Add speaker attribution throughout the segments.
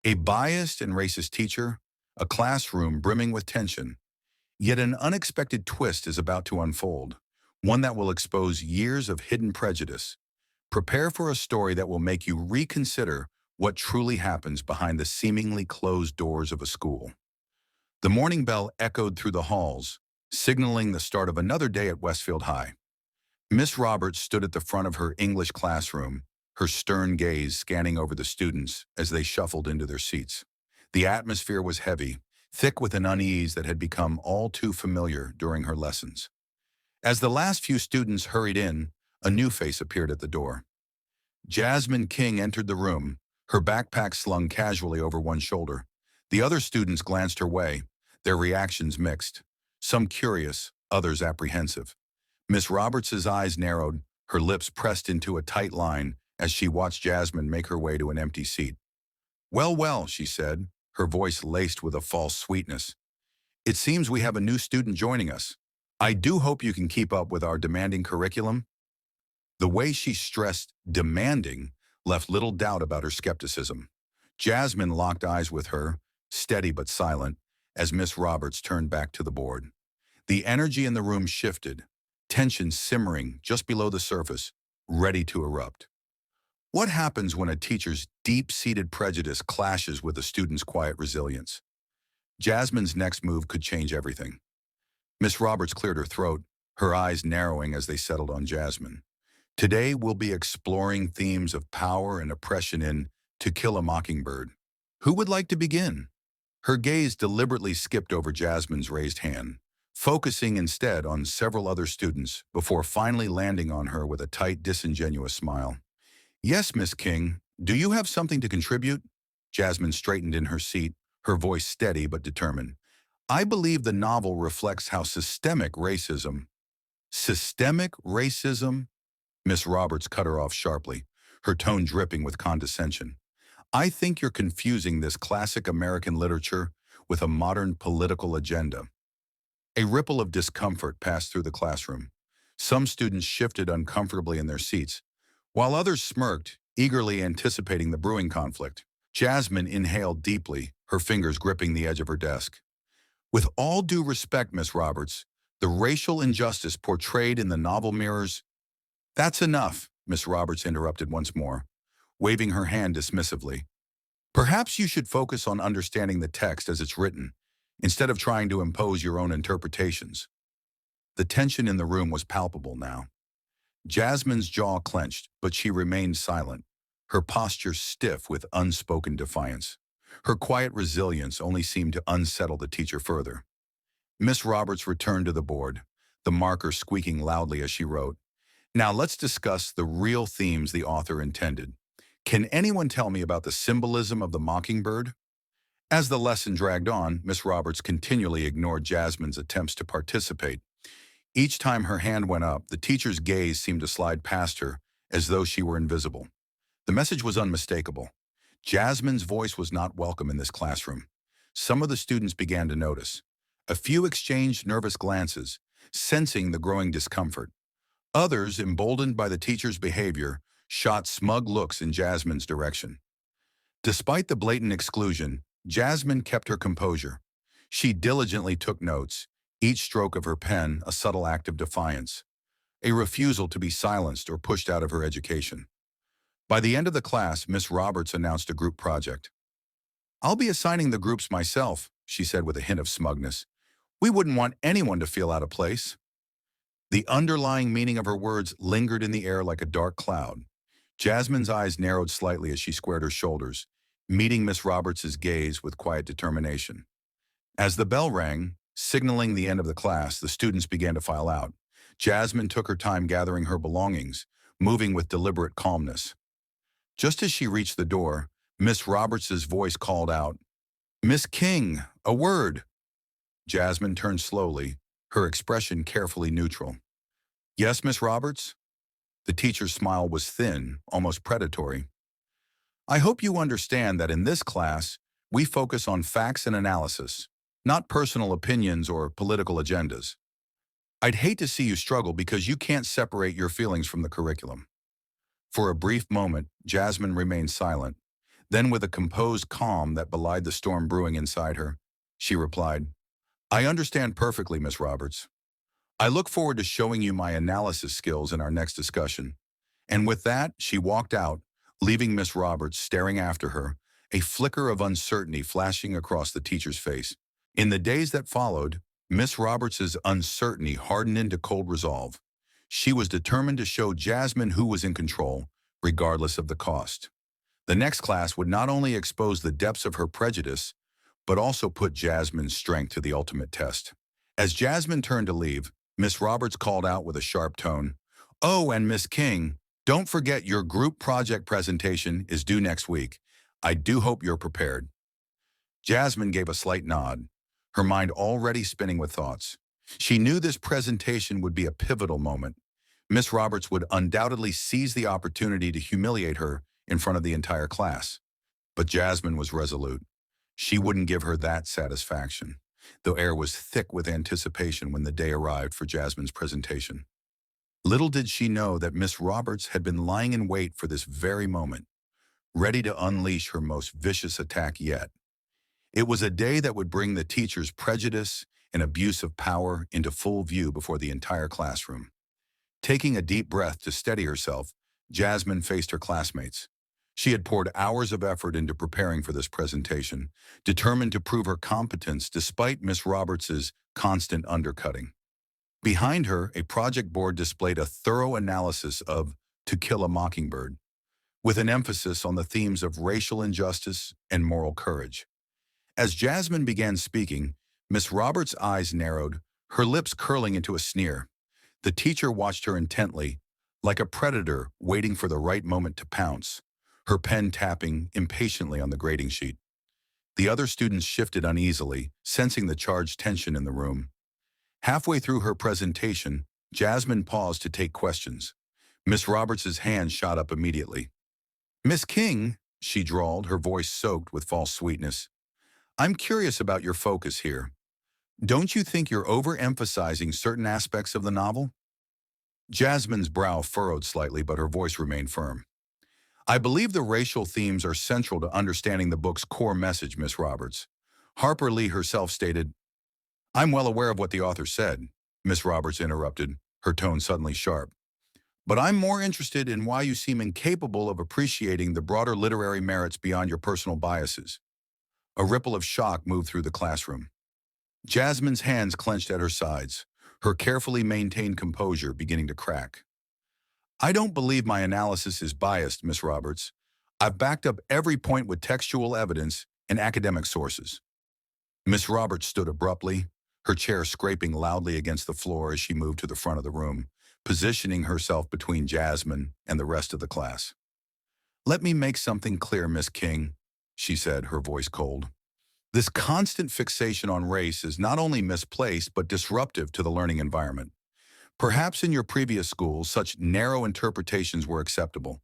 Speaker 1: A biased and racist teacher, a classroom brimming with tension. Yet an unexpected twist is about to unfold, one that will expose years of hidden prejudice. Prepare for a story that will make you reconsider what truly happens behind the seemingly closed doors of a school. The morning bell echoed through the halls, signaling the start of another day at Westfield High. Miss Roberts stood at the front of her English classroom, her stern gaze scanning over the students as they shuffled into their seats. The atmosphere was heavy, thick with an unease that had become all too familiar during her lessons. As the last few students hurried in, a new face appeared at the door. Jasmine King entered the room, her backpack slung casually over one shoulder. The other students glanced her way, their reactions mixed, some curious, others apprehensive. Miss Roberts's eyes narrowed, her lips pressed into a tight line as she watched Jasmine make her way to an empty seat. "Well, well," she said, her voice laced with a false sweetness. "It seems we have a new student joining us. I do hope you can keep up with our demanding curriculum." The way she stressed demanding left little doubt about her skepticism. Jasmine locked eyes with her, steady but silent, as Miss Roberts turned back to the board. The energy in the room shifted, tension simmering just below the surface, ready to erupt. What happens when a teacher's deep-seated prejudice clashes with a student's quiet resilience? Jasmine's next move could change everything. Miss Roberts cleared her throat, her eyes narrowing as they settled on Jasmine. Today we'll be exploring themes of power and oppression in To Kill a Mockingbird. Who would like to begin? Her gaze deliberately skipped over Jasmine's raised hand, focusing instead on several other students before finally landing on her with a tight, disingenuous smile. "Yes, Miss King, do you have something to contribute?" Jasmine straightened in her seat, her voice steady but determined. "I believe the novel reflects how systemic racism—" "Systemic racism?" Miss Roberts cut her off sharply, her tone dripping with condescension. "I think you're confusing this classic American literature with a modern political agenda." A ripple of discomfort passed through the classroom. Some students shifted uncomfortably in their seats, while others smirked, eagerly anticipating the brewing conflict. Jasmine inhaled deeply, her fingers gripping the edge of her desk. "With all due respect, Miss Roberts, the racial injustice portrayed in the novel mirrors—" "That's enough," Miss Roberts interrupted once more, waving her hand dismissively. "Perhaps you should focus on understanding the text as it's written, instead of trying to impose your own interpretations." The tension in the room was palpable now. Jasmine's jaw clenched, but she remained silent, her posture stiff with unspoken defiance. Her quiet resilience only seemed to unsettle the teacher further. Miss Roberts returned to the board, the marker squeaking loudly as she wrote. "Now let's discuss the real themes the author intended. Can anyone tell me about the symbolism of the mockingbird?" As the lesson dragged on, Miss Roberts continually ignored Jasmine's attempts to participate. Each time her hand went up, the teacher's gaze seemed to slide past her, as though she were invisible. The message was unmistakable. Jasmine's voice was not welcome in this classroom. Some of the students began to notice. A few exchanged nervous glances, sensing the growing discomfort. Others, emboldened by the teacher's behavior, shot smug looks in Jasmine's direction. Despite the blatant exclusion, Jasmine kept her composure. She diligently took notes, each stroke of her pen a subtle act of defiance, a refusal to be silenced or pushed out of her education. By the end of the class, Miss Roberts announced a group project. "I'll be assigning the groups myself," she said with a hint of smugness. "We wouldn't want anyone to feel out of place." The underlying meaning of her words lingered in the air like a dark cloud. Jasmine's eyes narrowed slightly as she squared her shoulders, meeting Miss Roberts's gaze with quiet determination. As the bell rang, signaling the end of the class, the students began to file out. Jasmine took her time gathering her belongings, moving with deliberate calmness. Just as she reached the door, Miss Roberts's voice called out, "Miss King, a word." Jasmine turned slowly, her expression carefully neutral. "Yes, Miss Roberts?" The teacher's smile was thin, almost predatory. "I hope you understand that in this class, we focus on facts and analysis, not personal opinions or political agendas. I'd hate to see you struggle because you can't separate your feelings from the curriculum." For a brief moment, Jasmine remained silent. Then, with a composed calm that belied the storm brewing inside her, she replied, "I understand perfectly, Miss Roberts. I look forward to showing you my analysis skills in our next discussion." And with that, she walked out, leaving Miss Roberts staring after her, a flicker of uncertainty flashing across the teacher's face. In the days that followed, Miss Roberts's uncertainty hardened into cold resolve. She was determined to show Jasmine who was in control, regardless of the cost. The next class would not only expose the depths of her prejudice, but also put Jasmine's strength to the ultimate test. As Jasmine turned to leave, Miss Roberts called out with a sharp tone, "Oh, and Miss King, don't forget your group project presentation is due next week. I do hope you're prepared." Jasmine gave a slight nod, her mind already spinning with thoughts. She knew this presentation would be a pivotal moment. Miss Roberts would undoubtedly seize the opportunity to humiliate her in front of the entire class. But Jasmine was resolute. She wouldn't give her that satisfaction. The air was thick with anticipation when the day arrived for Jasmine's presentation. Little did she know that Miss Roberts had been lying in wait for this very moment, ready to unleash her most vicious attack yet. It was a day that would bring the teacher's prejudice and abuse of power into full view before the entire classroom. Taking a deep breath to steady herself, Jasmine faced her classmates. She had poured hours of effort into preparing for this presentation, determined to prove her competence despite Miss Roberts's constant undercutting. Behind her, a project board displayed a thorough analysis of To Kill a Mockingbird, with an emphasis on the themes of racial injustice and moral courage. As Jasmine began speaking, Miss Roberts' eyes narrowed, her lips curling into a sneer. The teacher watched her intently, like a predator waiting for the right moment to pounce, her pen tapping impatiently on the grading sheet. The other students shifted uneasily, sensing the charged tension in the room. Halfway through her presentation, Jasmine paused to take questions. Miss Roberts's hand shot up immediately. "Miss King," she drawled, her voice soaked with false sweetness, "I'm curious about your focus here. Don't you think you're overemphasizing certain aspects of the novel?" Jasmine's brow furrowed slightly, but her voice remained firm. "I believe the racial themes are central to understanding the book's core message, Miss Roberts." Harper Lee herself stated, "I'm well aware of what the author said," Miss Roberts interrupted, her tone suddenly sharp. "But I'm more interested in why you seem incapable of appreciating the broader literary merits beyond your personal biases." A ripple of shock moved through the classroom. Jasmine's hands clenched at her sides, her carefully maintained composure beginning to crack. "I don't believe my analysis is biased, Miss Roberts. I've backed up every point with textual evidence and academic sources." Miss Roberts stood abruptly, her chair scraping loudly against the floor as she moved to the front of the room, positioning herself between Jasmine and the rest of the class. "Let me make something clear, Miss King," she said, her voice cold. "This constant fixation on race is not only misplaced but disruptive to the learning environment. Perhaps in your previous schools, such narrow interpretations were acceptable,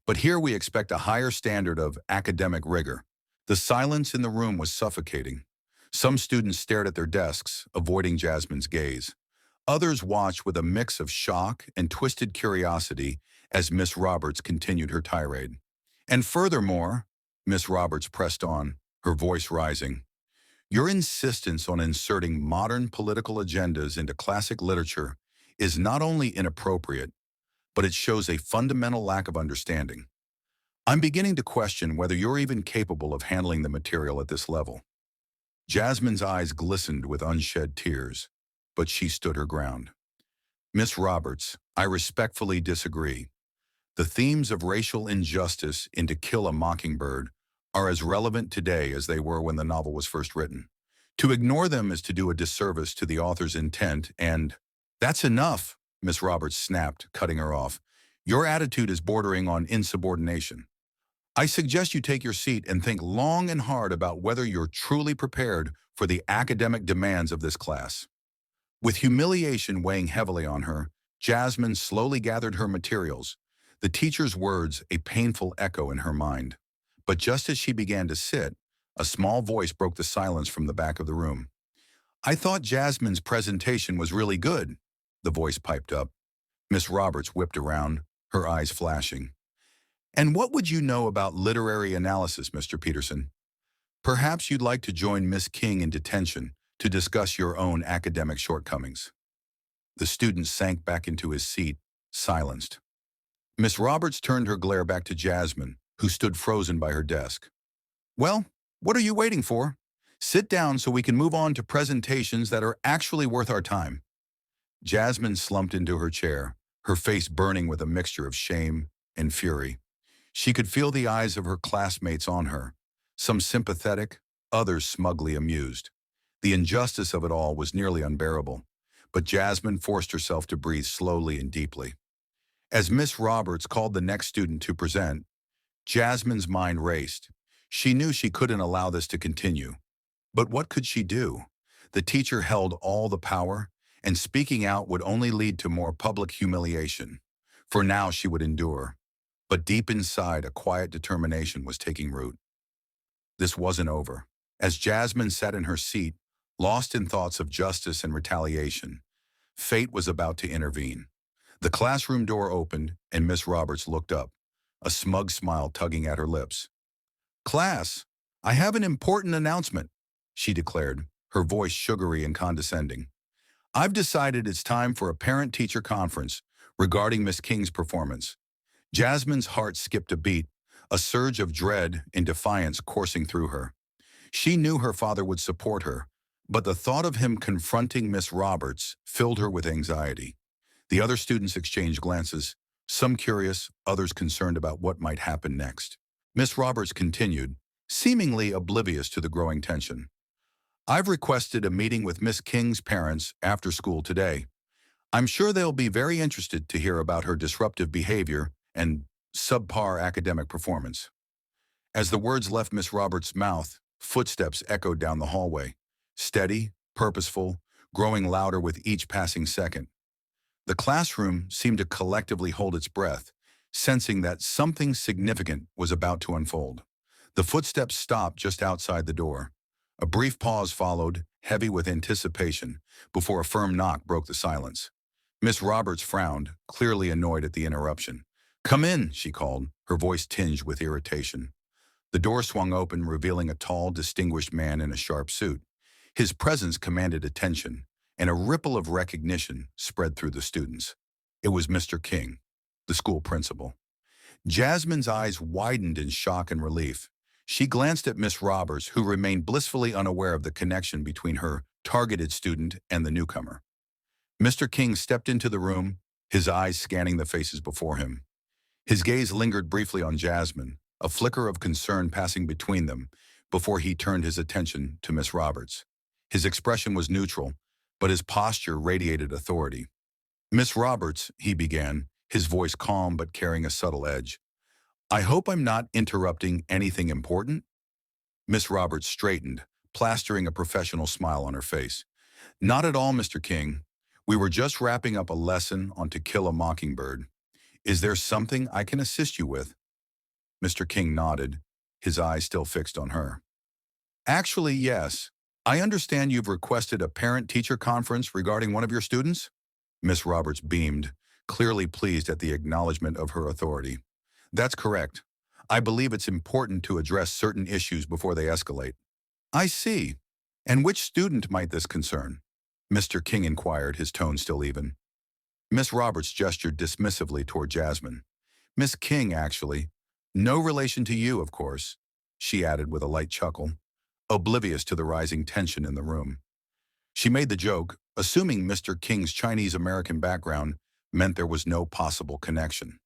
Speaker 1: but here we expect a higher standard of academic rigor." The silence in the room was suffocating. Some students stared at their desks, avoiding Jasmine's gaze. Others watched with a mix of shock and twisted curiosity as Miss Roberts continued her tirade. "And furthermore," Miss Roberts pressed on, her voice rising, "your insistence on inserting modern political agendas into classic literature is not only inappropriate, but it shows a fundamental lack of understanding. I'm beginning to question whether you're even capable of handling the material at this level." Jasmine's eyes glistened with unshed tears, but she stood her ground. "Miss Roberts, I respectfully disagree. The themes of racial injustice in To Kill a Mockingbird are as relevant today as they were when the novel was first written. To ignore them is to do a disservice to the author's intent and—" "That's enough," Miss Roberts snapped, cutting her off. "Your attitude is bordering on insubordination. I suggest you take your seat and think long and hard about whether you're truly prepared for the academic demands of this class." With humiliation weighing heavily on her, Jasmine slowly gathered her materials, the teacher's words a painful echo in her mind. But just as she began to sit, a small voice broke the silence from the back of the room. "I thought Jasmine's presentation was really good," the voice piped up. Miss Roberts whipped around, her eyes flashing. And what would you know about literary analysis, Mr. Peterson? Perhaps you'd like to join Miss King in detention to discuss your own academic shortcomings. The student sank back into his seat, silenced. Miss Roberts turned her glare back to Jasmine, who stood frozen by her desk. Well, what are you waiting for? Sit down so we can move on to presentations that are actually worth our time. Jasmine slumped into her chair, her face burning with a mixture of shame and fury. She could feel the eyes of her classmates on her, some sympathetic, others smugly amused. The injustice of it all was nearly unbearable, but Jasmine forced herself to breathe slowly and deeply. As Miss Roberts called the next student to present, Jasmine's mind raced. She knew she couldn't allow this to continue. But what could she do? The teacher held all the power, and speaking out would only lead to more public humiliation. For now, she would endure. But deep inside, a quiet determination was taking root. This wasn't over. As Jasmine sat in her seat, lost in thoughts of justice and retaliation, fate was about to intervene. The classroom door opened, and Miss Roberts looked up, a smug smile tugging at her lips. "Class, I have an important announcement," she declared, her voice sugary and condescending. "I've decided it's time for a parent-teacher conference regarding Miss King's performance." Jasmine's heart skipped a beat, a surge of dread and defiance coursing through her. She knew her father would support her, but the thought of him confronting Miss Roberts filled her with anxiety. The other students exchanged glances, some curious, others concerned about what might happen next. Miss Roberts continued, seemingly oblivious to the growing tension. "I've requested a meeting with Miss King's parents after school today. I'm sure they'll be very interested to hear about her disruptive behavior and subpar academic performance." As the words left Miss Roberts' mouth, footsteps echoed down the hallway, steady, purposeful, growing louder with each passing second. The classroom seemed to collectively hold its breath, sensing that something significant was about to unfold. The footsteps stopped just outside the door. A brief pause followed, heavy with anticipation, before a firm knock broke the silence. Miss Roberts frowned, clearly annoyed at the interruption. "Come in," she called, her voice tinged with irritation. The door swung open, revealing a tall, distinguished man in a sharp suit. His presence commanded attention, and a ripple of recognition spread through the students. It was Mr. King, the school principal. Jasmine's eyes widened in shock and relief. She glanced at Miss Roberts, who remained blissfully unaware of the connection between her targeted student and the newcomer. Mr. King stepped into the room, his eyes scanning the faces before him. His gaze lingered briefly on Jasmine, a flicker of concern passing between them, before he turned his attention to Miss Roberts. His expression was neutral, but his posture radiated authority. "Miss Roberts," he began, his voice calm but carrying a subtle edge. "I hope I'm not interrupting anything important?" Miss Roberts straightened, plastering a professional smile on her face. "Not at all, Mr. King. We were just wrapping up a lesson on To Kill a Mockingbird. Is there something I can assist you with?" Mr. King nodded, his eyes still fixed on her. "Actually, yes. I understand you've requested a parent-teacher conference regarding one of your students?" Miss Roberts beamed, clearly pleased at the acknowledgement of her authority. "That's correct. I believe it's important to address certain issues before they escalate." "I see. And which student might this concern?" Mr. King inquired, his tone still even. Miss Roberts gestured dismissively toward Jasmine. "Miss King, actually. No relation to you, of course," she added with a light chuckle, oblivious to the rising tension in the room. She made the joke, assuming Mr. King's Chinese-American background meant there was no possible connection.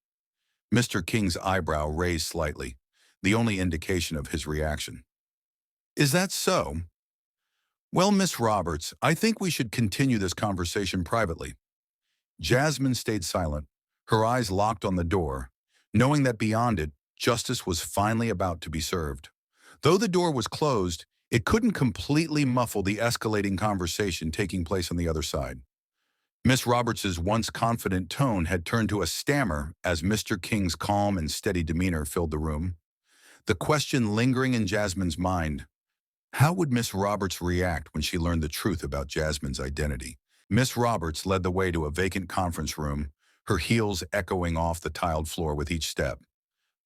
Speaker 1: Mr. King's eyebrow raised slightly, the only indication of his reaction. "Is that so? Well, Miss Roberts, I think we should continue this conversation privately." Jasmine stayed silent, her eyes locked on the door, knowing that beyond it, justice was finally about to be served. Though the door was closed, it couldn't completely muffle the escalating conversation taking place on the other side. Miss Roberts's once confident tone had turned to a stammer as Mr. King's calm and steady demeanor filled the room. The question lingering in Jasmine's mind: how would Miss Roberts react when she learned the truth about Jasmine's identity? Miss Roberts led the way to a vacant conference room, her heels echoing off the tiled floor with each step.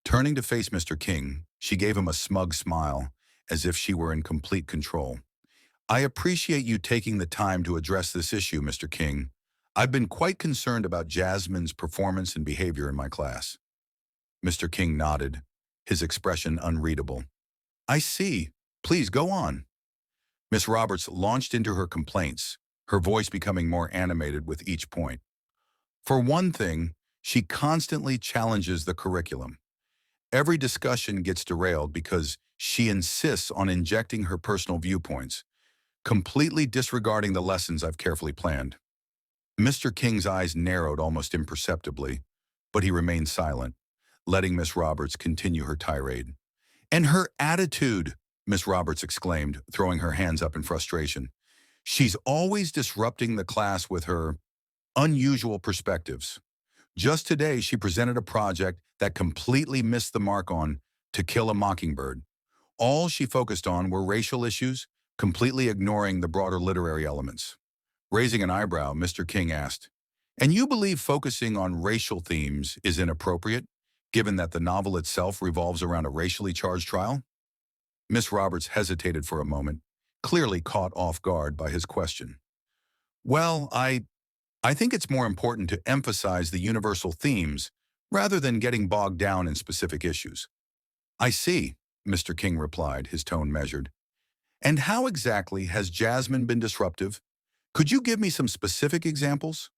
Speaker 1: Turning to face Mr. King, she gave him a smug smile, as if she were in complete control. I appreciate you taking the time to address this issue, Mr. King. I've been quite concerned about Jasmine's performance and behavior in my class. Mr. King nodded, his expression unreadable. I see. Please go on. Miss Roberts launched into her complaints, her voice becoming more animated with each point. For one thing, she constantly challenges the curriculum. Every discussion gets derailed because she insists on injecting her personal viewpoints, completely disregarding the lessons I've carefully planned. Mr. King's eyes narrowed almost imperceptibly, but he remained silent, letting Miss Roberts continue her tirade. And her attitude, Miss Roberts exclaimed, throwing her hands up in frustration. She's always disrupting the class with her unusual perspectives. Just today, she presented a project that completely missed the mark on To Kill a Mockingbird. All she focused on were racial issues, completely ignoring the broader literary elements. Raising an eyebrow, Mr. King asked, "And you believe focusing on racial themes is inappropriate, given that the novel itself revolves around a racially charged trial?" Miss Roberts hesitated for a moment, clearly caught off guard by his question. Well, I think it's more important to emphasize the universal themes rather than getting bogged down in specific issues. I see, Mr. King replied, his tone measured. And how exactly has Jasmine been disruptive? Could you give me some specific examples?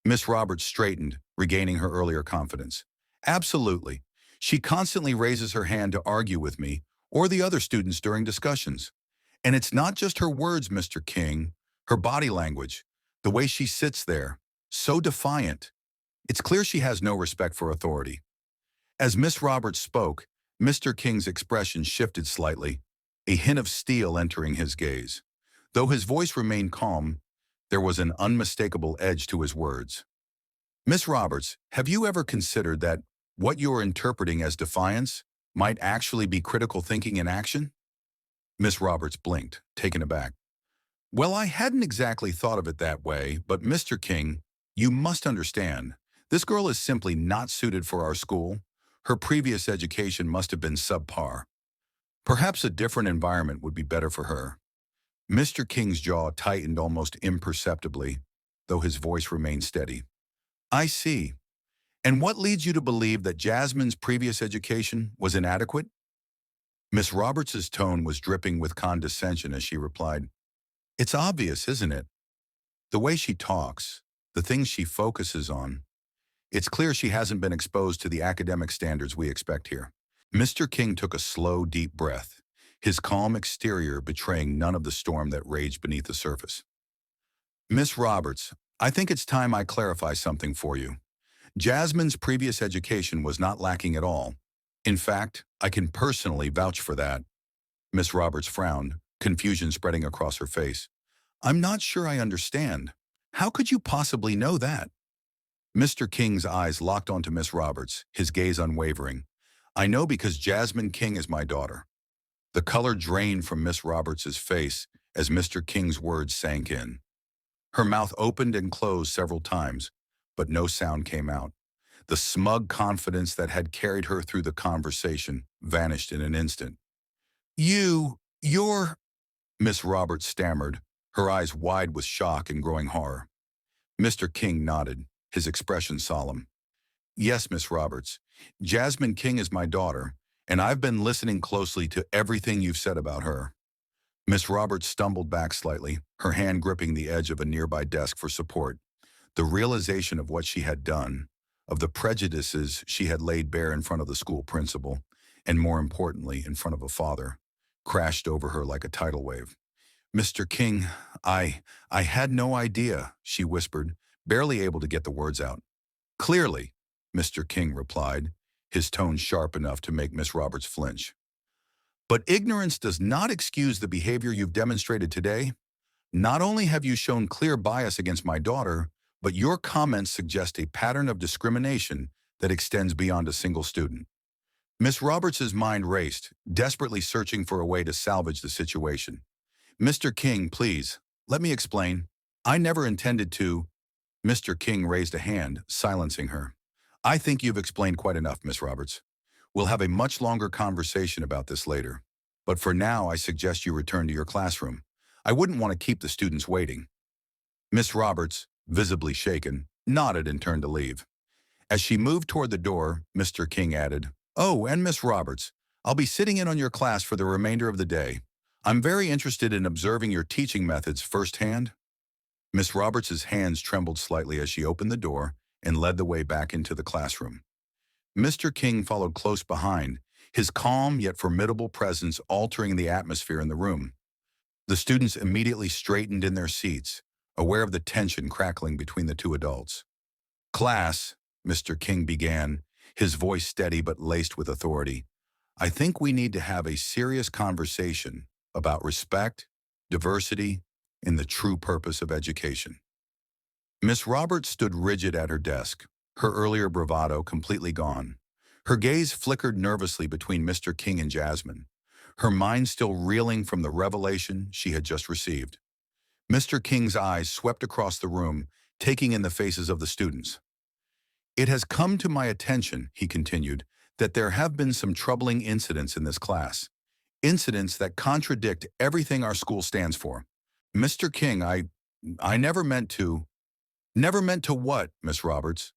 Speaker 1: Miss Roberts straightened, regaining her earlier confidence. Absolutely. She constantly raises her hand to argue with me or the other students during discussions. And it's not just her words, Mr. King, her body language, the way she sits there, so defiant. It's clear she has no respect for authority. As Miss Roberts spoke, Mr. King's expression shifted slightly, a hint of steel entering his gaze. Though his voice remained calm, there was an unmistakable edge to his words. Miss Roberts, have you ever considered that what you're interpreting as defiance might actually be critical thinking in action? Miss Roberts blinked, taken aback. Well, I hadn't exactly thought of it that way, but Mr. King, you must understand, this girl is simply not suited for our school. Her previous education must have been subpar. Perhaps a different environment would be better for her. Mr. King's jaw tightened almost imperceptibly, though his voice remained steady. I see. And what leads you to believe that Jasmine's previous education was inadequate? Miss Roberts's tone was dripping with condescension as she replied, It's obvious, isn't it? The way she talks, the things she focuses on. It's clear she hasn't been exposed to the academic standards we expect here. Mr. King took a slow, deep breath, his calm exterior betraying none of the storm that raged beneath the surface. Miss Roberts, I think it's time I clarify something for you. Jasmine's previous education was not lacking at all. In fact, I can personally vouch for that. Miss Roberts frowned, confusion spreading across her face. I'm not sure I understand. How could you possibly know that? Mr. King's eyes locked onto Miss Roberts, his gaze unwavering. I know because Jasmine King is my daughter. The color drained from Miss Roberts's face as Mr. King's words sank in. Her mouth opened and closed several times, but no sound came out. The smug confidence that had carried her through the conversation vanished in an instant. You're... Miss Roberts stammered, her eyes wide with shock and growing horror. Mr. King nodded, his expression solemn. Yes, Miss Roberts, Jasmine King is my daughter, and I've been listening closely to everything you've said about her. Miss Roberts stumbled back slightly, her hand gripping the edge of a nearby desk for support. The realization of what she had done, of the prejudices she had laid bare in front of the school principal, and more importantly, in front of a father, crashed over her like a tidal wave. Mr. King, I had no idea, she whispered, barely able to get the words out. Clearly, Mr. King replied, his tone sharp enough to make Miss Roberts flinch. But ignorance does not excuse the behavior you've demonstrated today. Not only have you shown clear bias against my daughter, but your comments suggest a pattern of discrimination that extends beyond a single student. Miss Roberts's mind raced, desperately searching for a way to salvage the situation. Mr. King, please, let me explain. I never intended to. Mr. King raised a hand, silencing her. I think you've explained quite enough, Miss Roberts. We'll have a much longer conversation about this later. But for now, I suggest you return to your classroom. I wouldn't want to keep the students waiting." Miss Roberts, visibly shaken, nodded and turned to leave. As she moved toward the door, Mr. King added, "Oh, and Miss Roberts, I'll be sitting in on your class for the remainder of the day. I'm very interested in observing your teaching methods firsthand." Miss Roberts's hands trembled slightly as she opened the door and led the way back into the classroom. Mr. King followed close behind, his calm yet formidable presence altering the atmosphere in the room. The students immediately straightened in their seats, aware of the tension crackling between the two adults. "Class," Mr. King began, his voice steady but laced with authority, "I think we need to have a serious conversation about respect, diversity, and the true purpose of education." Miss Roberts stood rigid at her desk, her earlier bravado completely gone. Her gaze flickered nervously between Mr. King and Jasmine, her mind still reeling from the revelation she had just received. Mr. King's eyes swept across the room, taking in the faces of the students. "It has come to my attention," he continued, "that there have been some troubling incidents in this class. Incidents that contradict everything our school stands for. Mr. King, I never meant to—" "Never meant to what, Miss Roberts?"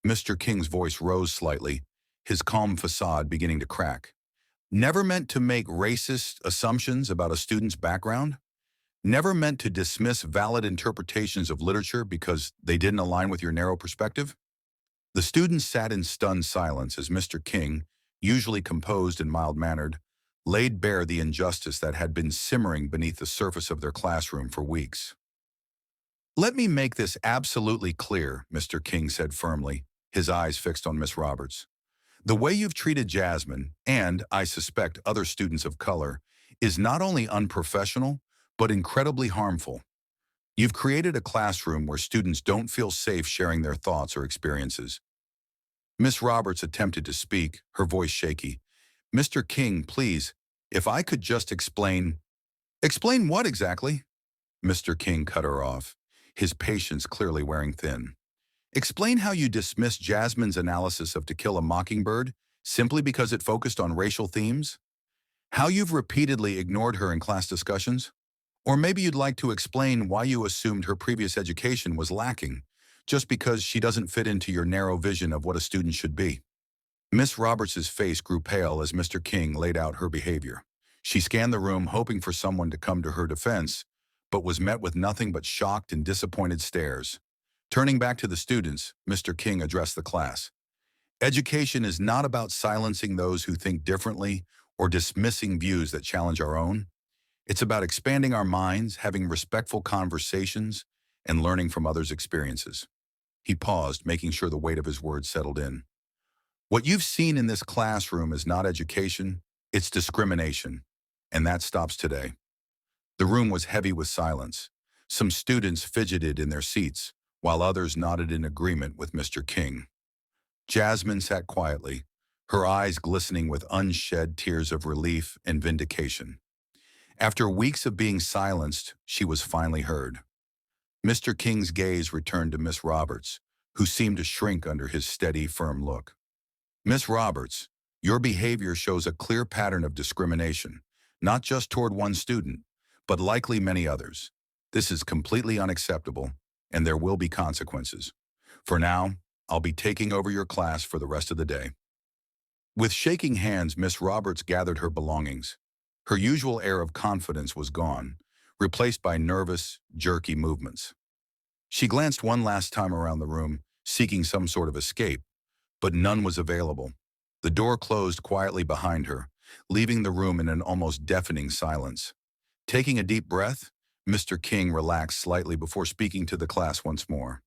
Speaker 1: Mr. King's voice rose slightly, his calm facade beginning to crack. "Never meant to make racist assumptions about a student's background? Never meant to dismiss valid interpretations of literature because they didn't align with your narrow perspective?" The students sat in stunned silence as Mr. King, usually composed and mild-mannered, laid bare the injustice that had been simmering beneath the surface of their classroom for weeks. "Let me make this absolutely clear," Mr. King said firmly, his eyes fixed on Miss Roberts. "The way you've treated Jasmine, and, I suspect, other students of color, is not only unprofessional, but incredibly harmful. You've created a classroom where students don't feel safe sharing their thoughts or experiences." Miss Roberts attempted to speak, her voice shaky. "Mr. King, please, if I could just explain—" "Explain what exactly?" Mr. King cut her off, his patience clearly wearing thin. "Explain how you dismissed Jasmine's analysis of To Kill a Mockingbird simply because it focused on racial themes? How you've repeatedly ignored her in class discussions? Or maybe you'd like to explain why you assumed her previous education was lacking, just because she doesn't fit into your narrow vision of what a student should be." Miss Roberts's face grew pale as Mr. King laid out her behavior. She scanned the room hoping for someone to come to her defense, but was met with nothing but shocked and disappointed stares. Turning back to the students, Mr. King addressed the class. "Education is not about silencing those who think differently or dismissing views that challenge our own. It's about expanding our minds, having respectful conversations, and learning from others' experiences." He paused, making sure the weight of his words settled in. "What you've seen in this classroom is not education, it's discrimination, and that stops today." The room was heavy with silence. Some students fidgeted in their seats, while others nodded in agreement with Mr. King. Jasmine sat quietly, her eyes glistening with unshed tears of relief and vindication. After weeks of being silenced, she was finally heard. Mr. King's gaze returned to Miss Roberts, who seemed to shrink under his steady, firm look. "Miss Roberts, your behavior shows a clear pattern of discrimination, not just toward one student, but likely many others. This is completely unacceptable, and there will be consequences. For now, I'll be taking over your class for the rest of the day." With shaking hands, Miss Roberts gathered her belongings. Her usual air of confidence was gone, replaced by nervous, jerky movements. She glanced one last time around the room, seeking some sort of escape, but none was available. The door closed quietly behind her, leaving the room in an almost deafening silence. Taking a deep breath, Mr. King relaxed slightly before speaking to the class once more.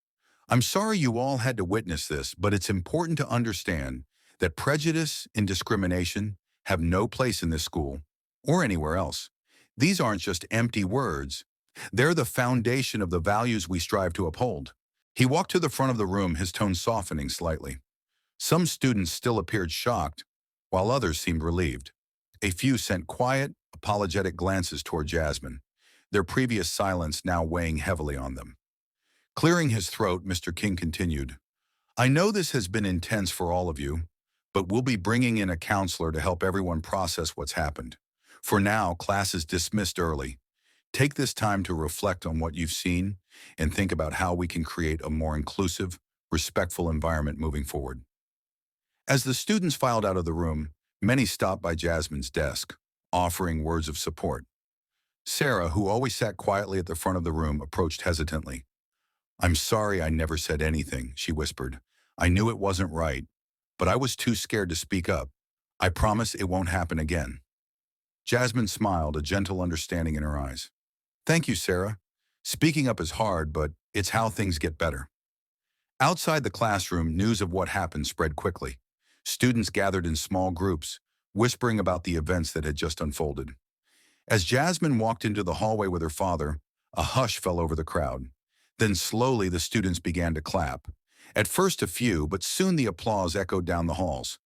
Speaker 1: "I'm sorry you all had to witness this, but it's important to understand that prejudice and discrimination have no place in this school or anywhere else. These aren't just empty words. They're the foundation of the values we strive to uphold." He walked to the front of the room, his tone softening slightly. Some students still appeared shocked, while others seemed relieved. A few sent quiet, apologetic glances toward Jasmine, their previous silence now weighing heavily on them. Clearing his throat, Mr. King continued, "I know this has been intense for all of you, but we'll be bringing in a counselor to help everyone process what's happened. For now, class is dismissed early. Take this time to reflect on what you've seen and think about how we can create a more inclusive, respectful environment moving forward. As the students filed out of the room, many stopped by Jasmine's desk, offering words of support. Sarah, who always sat quietly at the front of the room, approached hesitantly. "I'm sorry I never said anything," she whispered. "I knew it wasn't right, but I was too scared to speak up. I promise it won't happen again." Jasmine smiled, a gentle understanding in her eyes. "Thank you, Sarah. Speaking up is hard, but it's how things get better." Outside the classroom, news of what happened spread quickly. Students gathered in small groups, whispering about the events that had just unfolded. As Jasmine walked into the hallway with her father, a hush fell over the crowd. Then slowly the students began to clap. At first a few, but soon the applause echoed down the halls.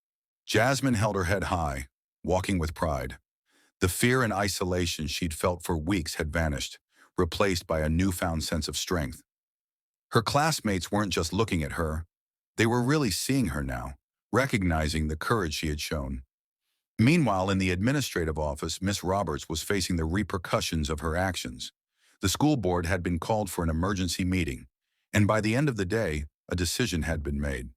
Speaker 1: Jasmine held her head high, walking with pride. The fear and isolation she'd felt for weeks had vanished, replaced by a newfound sense of strength. Her classmates weren't just looking at her. They were really seeing her now, recognizing the courage she had shown. Meanwhile, in the administrative office, Miss Roberts was facing the repercussions of her actions. The school board had been called for an emergency meeting, and by the end of the day, a decision had been made.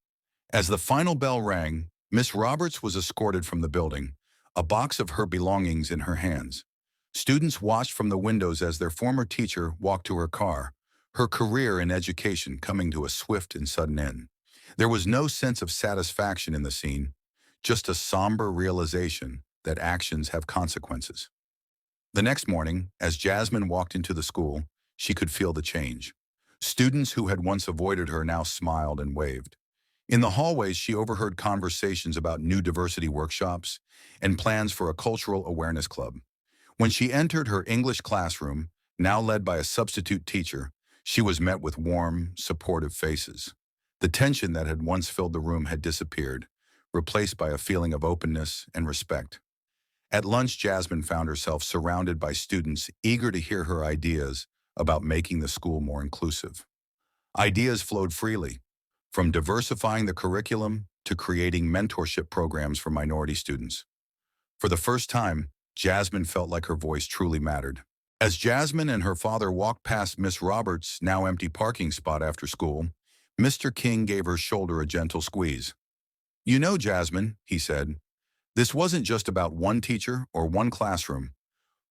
Speaker 1: As the final bell rang, Miss Roberts was escorted from the building, a box of her belongings in her hands. Students watched from the windows as their former teacher walked to her car, her career in education coming to a swift and sudden end. There was no sense of satisfaction in the scene, just a somber realization that actions have consequences. The next morning, as Jasmine walked into the school, she could feel the change. Students who had once avoided her now smiled and waved. In the hallways, she overheard conversations about new diversity workshops and plans for a cultural awareness club. When she entered her English classroom, now led by a substitute teacher, she was met with warm, supportive faces. The tension that had once filled the room had disappeared, replaced by a feeling of openness and respect. At lunch, Jasmine found herself surrounded by students eager to hear her ideas about making the school more inclusive. Ideas flowed freely, from diversifying the curriculum to creating mentorship programs for minority students. For the first time, Jasmine felt like her voice truly mattered. As Jasmine and her father walked past Miss Roberts' now empty parking spot after school, Mr. King gave her shoulder a gentle squeeze. "You know, Jasmine," he said, "this wasn't just about one teacher or one classroom.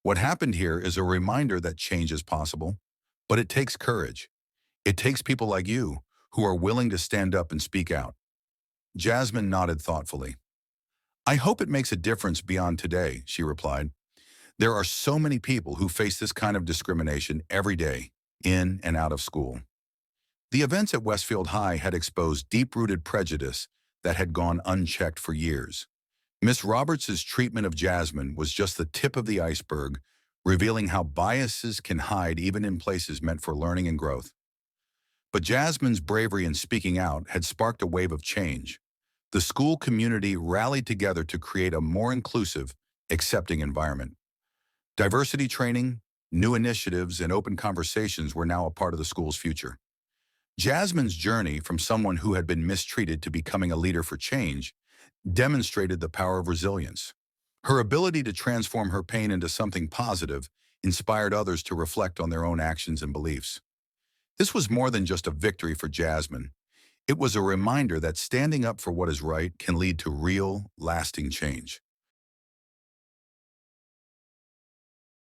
Speaker 1: What happened here is a reminder that change is possible, but it takes courage. It takes people like you who are willing to stand up and speak out." Jasmine nodded thoughtfully. "I hope it makes a difference beyond today," she replied. "There are so many people who face this kind of discrimination every day, in and out of school." The events at Westfield High had exposed deep-rooted prejudice that had gone unchecked for years. Miss Roberts's treatment of Jasmine was just the tip of the iceberg, revealing how biases can hide even in places meant for learning and growth. But Jasmine's bravery in speaking out had sparked a wave of change. The school community rallied together to create a more inclusive, accepting environment. Diversity training, new initiatives, and open conversations were now a part of the school's future. Jasmine's journey from someone who had been mistreated to becoming a leader for change demonstrated the power of resilience. Her ability to transform her pain into something positive inspired others to reflect on their own actions and beliefs. This was more than just a victory for Jasmine. It was a reminder that standing up for what is right can lead to real, lasting change.